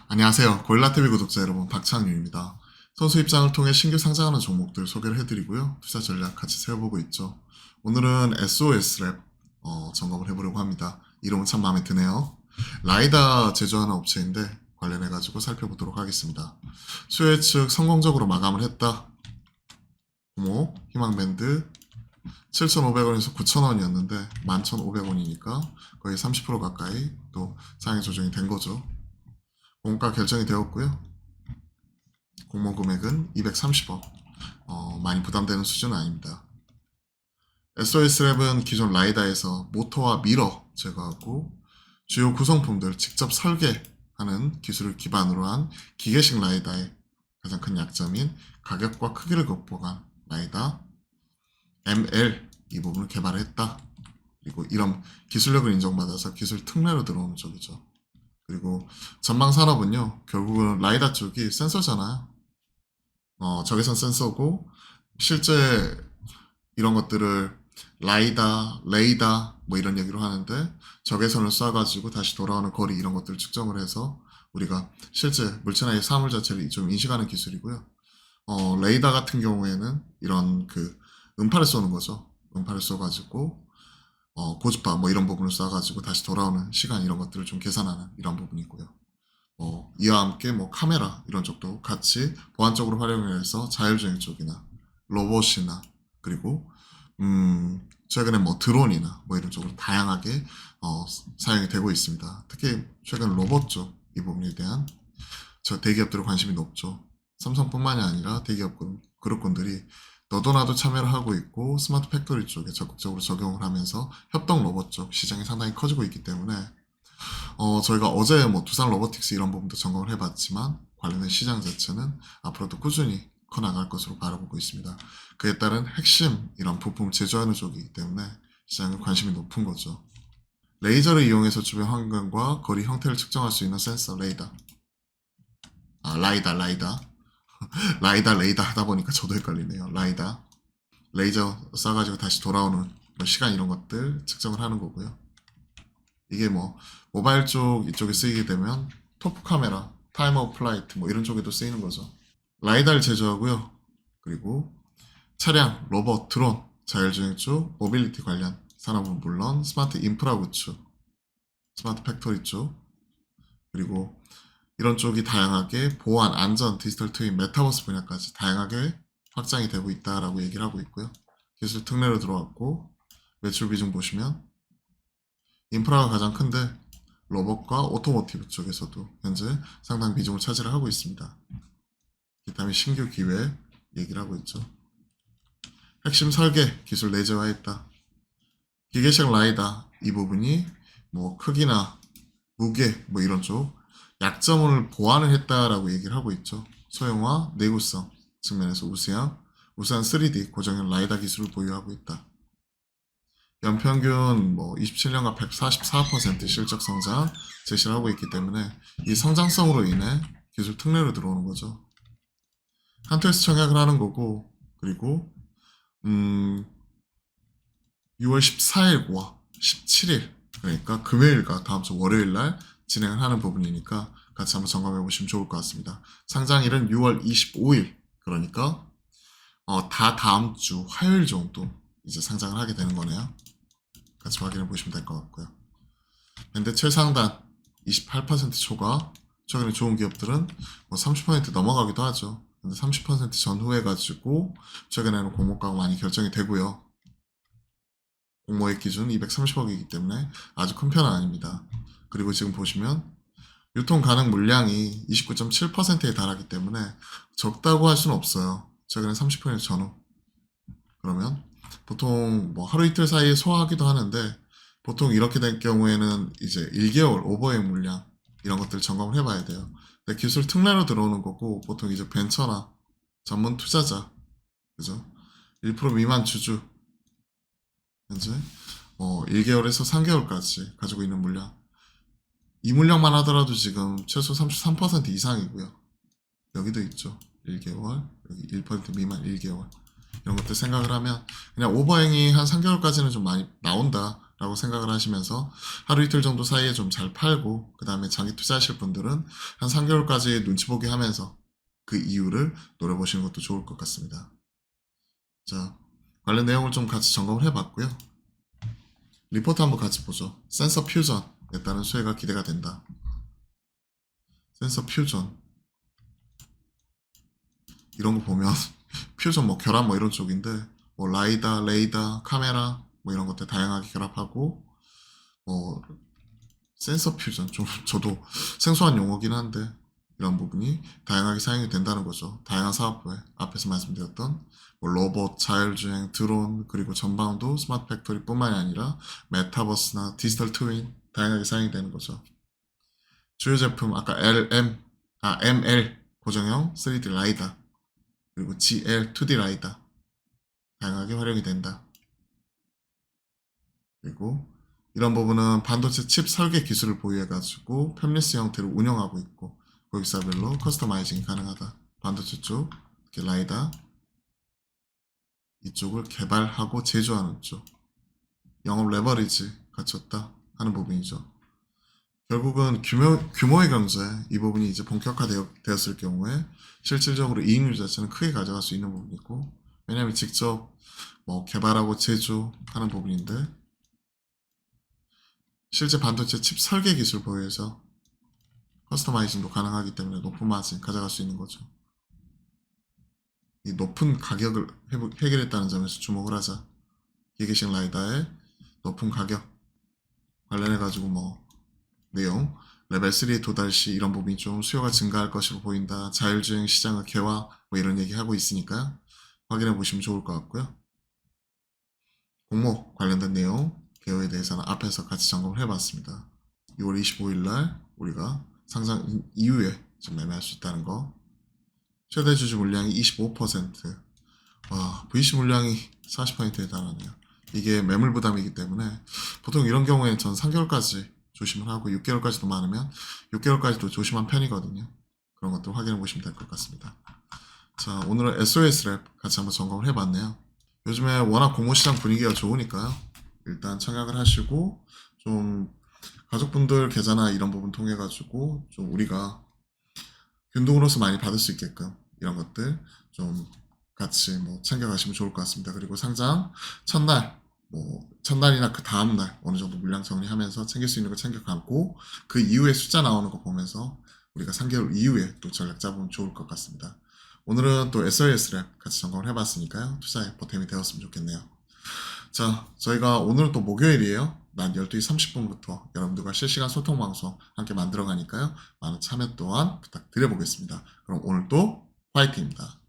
안녕하세요. 고릴라TV 구독자 여러분, 박창규입니다. 선수 입장을 통해 신규 상장하는 종목들 소개를 해드리고요. 투자 전략 같이 세워보고 있죠. 오늘은 SOS랩 점검을 해보려고 합니다. 이름은 참 마음에 드네요. 라이다 제조하는 업체인데 관련해가지고 살펴보도록 하겠습니다. 수요 예측 성공적으로 마감을 했다. 구모, 희망밴드 7,500원에서 9,000원이었는데 11,500원이니까 거의 30% 가까이 또 상향 조정이 된 거죠. 공가 결정이 되었고요. 공모 금액은 230억. 많이 부담되는 수준은 아닙니다. SOS랩은 기존 라이다에서 모터와 미러 제거하고 주요 구성품들 직접 설계하는 기술을 기반으로 한 기계식 라이다의 가장 큰 약점인 가격과 크기를 극복한 라이다 ML 이 부분을 개발했다. 그리고 이런 기술력을 인정받아서 기술 특례로 들어오는 쪽이죠. 그리고 전방 산업은요, 결국은 라이다 쪽이 센서잖아요. 적외선 센서고, 실제 이런 것들을 라이다, 레이다, 뭐 이런 얘기로 하는데, 적외선을 쏴가지고 다시 돌아오는 거리 이런 것들을 측정을 해서 우리가 실제 물체나 사물 자체를 좀 인식하는 기술이고요. 레이다 같은 경우에는 이런 그 음파를 쏘는 거죠. 음파를 쏘가지고 고주파 뭐 이런 부분을 쏴가지고 다시 돌아오는 시간 이런 것들을 좀 계산하는 이런 부분이고요. 이와 함께 뭐 카메라 이런 쪽도 같이 보안적으로 활용해서 자율주행 쪽이나 로봇이나 그리고 최근에 뭐 드론이나 뭐 이런 쪽으로 다양하게 사용이 되고 있습니다. 특히 최근 로봇 쪽 이 부분에 대한 저 대기업들의 관심이 높죠. 삼성뿐만이 아니라 대기업 그룹군들이 너도 나도 참여를 하고 있고 스마트 팩토리 쪽에 적극적으로 적용을 하면서 협동 로봇 쪽 시장이 상당히 커지고 있기 때문에 저희가 어제 뭐 두산 로보틱스 이런 부분도 점검을 해봤지만 관련된 시장 자체는 앞으로도 꾸준히 커나갈 것으로 바라보고 있습니다. 그에 따른 핵심 이런 부품 제조하는 쪽이기 때문에 시장에 관심이 높은 거죠. 레이저를 이용해서 주변 환경과 거리 형태를 측정할 수 있는 센서 레이더. 라이다. 라이다, 레이다 하다 보니까 저도 헷갈리네요. 라이다. 레이저 쏴가지고 다시 돌아오는 시간 이런 것들 측정을 하는 거고요. 이게 뭐 모바일 쪽 이쪽에 쓰이게 되면 토프 카메라, 타임 오브 플라이트 뭐 이런 쪽에도 쓰이는 거죠. 라이다를 제조하고요. 그리고 차량, 로봇, 드론, 자율주행 쪽, 모빌리티 관련 산업은 물론 스마트 인프라 구축, 스마트 팩토리 쪽, 그리고 이런 쪽이 다양하게 보안, 안전, 디지털 트윈, 메타버스 분야까지 다양하게 확장이 되고 있다라고 얘기를 하고 있고요. 기술 특례로 들어왔고 매출 비중 보시면 인프라가 가장 큰데 로봇과 오토모티브 쪽에서도 현재 상당 비중을 차지를 하고 있습니다. 그다음에 신규 기회 얘기를 하고 있죠. 핵심 설계 기술 내재화했다. 기계식 라이다 이 부분이 뭐 크기나 무게 뭐 이런 쪽 약점을 보완을 했다라고 얘기를 하고 있죠. 소형화, 내구성 측면에서 우수한 3D 고정형 라이다 기술을 보유하고 있다. 연평균 뭐 27년간 144% 실적 성장 제시를 하고 있기 때문에 이 성장성으로 인해 기술 특례로 들어오는 거죠. 한투에서 청약을 하는 거고 그리고 6월 14일과 17일 그러니까 금요일과 다음 주 월요일 날 진행을 하는 부분이니까 같이 한번 점검해 보시면 좋을 것 같습니다. 상장일은 6월 25일 그러니까 다 다음 주 화요일 정도 이제 상장을 하게 되는 거네요. 같이 확인해 보시면 될 것 같고요. 근데 최상단 28% 초과 최근에 좋은 기업들은 뭐 30% 넘어가기도 하죠. 근데 30% 전후해 가지고 최근에는 공모가가 많이 결정이 되고요. 공모액 기준 230억이기 때문에 아주 큰 편은 아닙니다. 그리고 지금 보시면 유통 가능 물량이 29.7%에 달하기 때문에 적다고 할 수는 없어요. 최근에 30% 전후. 그러면 보통 뭐 하루 이틀 사이에 소화하기도 하는데 보통 이렇게 될 경우에는 이제 1개월 오버액 물량 이런 것들 점검을 해봐야 돼요. 근데 기술 특례로 들어오는 거고 보통 이제 벤처나 전문 투자자 그죠? 1% 미만 주주 현재 1개월에서 3개월까지 가지고 있는 물량 이 물량만 하더라도 지금 최소 33% 이상이고요. 여기도 있죠. 1개월 여기 1% 미만 1개월 이런 것들 생각을 하면 그냥 오버행이 한 3개월까지는 좀 많이 나온다 라고 생각을 하시면서 하루 이틀 정도 사이에 좀 잘 팔고 그 다음에 장기 투자하실 분들은 한 3개월까지 눈치 보기 하면서 그 이유를 노려보시는 것도 좋을 것 같습니다. 자, 관련 내용을 좀 같이 점검을 해봤고요. 리포트 한번 같이 보죠. 센서 퓨전에 따른 수혜가 기대가 된다. 센서 퓨전 이런 거 보면 퓨전 뭐 결합 뭐 이런 쪽인데 뭐 라이다, 레이다, 카메라 뭐 이런 것들 다양하게 결합하고 뭐 센서 퓨전 좀 저도 생소한 용어긴 한데 이런 부분이 다양하게 사용이 된다는 거죠. 다양한 사업부에 앞에서 말씀드렸던 뭐 로봇, 자율주행, 드론 그리고 전방도 스마트 팩토리뿐만이 아니라 메타버스나 디지털 트윈 다양하게 사용이 되는 거죠. 주요 제품 아까 ML 고정형 3D 라이다 그리고 GL 2D 라이다 다양하게 활용이 된다. 그리고 이런 부분은 반도체 칩 설계 기술을 보유해가지고 팹리스 형태로 운영하고 있고 고객사별로 커스터마이징이 가능하다. 반도체 쪽, 이렇게 라이다 이쪽을 개발하고 제조하는 쪽 영업 레버리지 갖췄다 하는 부분이죠. 결국은 규모의 경제 이 부분이 이제 본격화되었을 경우에 실질적으로 이익률 자체는 크게 가져갈 수 있는 부분이고 왜냐하면 직접 뭐 개발하고 제조하는 부분인데 실제 반도체 칩 설계 기술 보유해서 커스터마이징도 가능하기 때문에 높은 마진 가져갈 수 있는 거죠. 이 높은 가격을 해결했다는 점에서 주목을 하자. 기계식 라이다의 높은 가격 관련해가지고 뭐 내용 레벨 3에 도달 시 이런 부분이 좀 수요가 증가할 것으로 보인다. 자율주행 시장의 개화 뭐 이런 얘기 하고 있으니까요. 확인해 보시면 좋을 것 같고요. 공모 관련된 내용 개요에 대해서는 앞에서 같이 점검을 해봤습니다. 6월 25일 날 우리가 상장 이후에 좀 매매할 수 있다는 거. 최대 주주 물량이 25%. 와, VC 물량이 40%에 달하네요. 이게 매물 부담이기 때문에 보통 이런 경우에는 전 3개월까지 조심을 하고 6개월까지도 많으면 6개월까지도 조심한 편이거든요. 그런 것들 확인해 보시면 될 것 같습니다. 자, 오늘은 SOS랩 같이 한번 점검을 해봤네요. 요즘에 워낙 공모시장 분위기가 좋으니까요. 일단 청약을 하시고 좀 가족분들 계좌나 이런 부분 통해 가지고 좀 우리가 균등으로서 많이 받을 수 있게끔 이런 것들 좀 같이 뭐 챙겨가시면 좋을 것 같습니다. 그리고 상장 첫날 뭐 첫날이나 그 다음날 어느 정도 물량 정리하면서 챙길 수 있는 거 챙겨 감고 그 이후에 숫자 나오는 거 보면서 우리가 3개월 이후에 또 전략 잡으면 좋을 것 같습니다. 오늘은 또 SOS랩 같이 점검을 해봤으니까요. 투자에 보탬이 되었으면 좋겠네요. 자, 저희가 오늘은 또 목요일이에요. 낮 12시 30분부터 여러분들과 실시간 소통 방송 함께 만들어 가니까요. 많은 참여 또한 부탁드려 보겠습니다. 그럼 오늘 또 화이팅입니다.